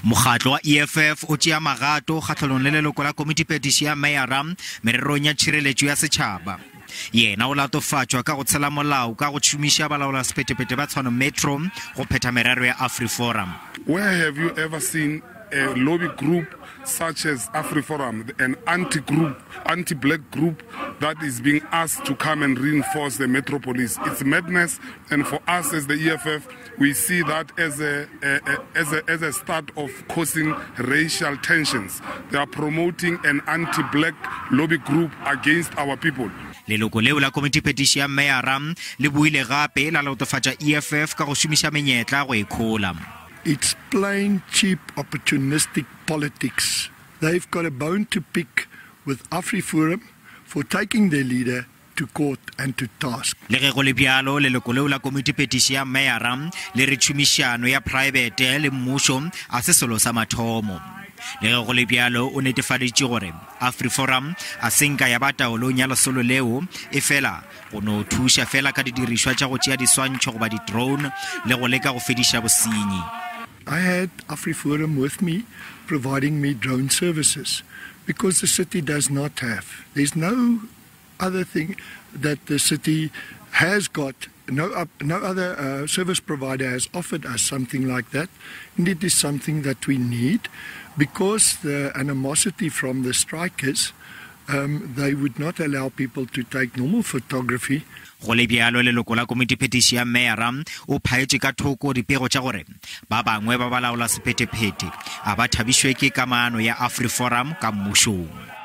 Mokgatlo wa EFF o tšea magato kgatlhanong le leloko la komiti petiši ya meyara mererong ya tshireletsego ya setšhaba. Yena o latofatšwa ka go tshela molao ka go šomiša balaola sephetepete ba Tshwane Metro go phetha merero ya AfriForum. Where have you ever seen a lobby group such as AfriForum, an anti-black group that is being asked to come and reinforce the metropolis? It's madness, and for us as the EFF, we see that as a start of causing racial tensions. They are promoting an anti-black lobby group against our people. Leloko leo la komiti petiši ya meyara le buile gape la latofatša EFF ka go šomiša menyetla go ikgola. It's plain, cheap, opportunistic politics. They've got a bone to pick with AfriForum for taking their leader to court and to task. Le ge go le bjalo leloko leo la komiti petiši ya meyara le re tšhomišano ya private le mmušo a se selo sa mathomo. Le ge go le bjalo o netefaditše gore AfriForum a senka ya ba taolong ya lesolo leo e fela go no thuša fela ka didirišwa tša go tšea diswantšho goba didrone le go leka go fediša bosenyi. I had AfriForum with me, providing me drone services, because the city does not have. There's no other thing that the city has got. No other service provider has offered us something like that. And it is something that we need, because the animosity from the strikers, they would not allow people to take normal photography. Go le bjalo leloko la komiti petiši ya meyara o phaetše ka thoko dipego tša gore ba bangwe ba balaola sephetephete a ba thabišwe ke kamano ya AfriForum ka mmušong.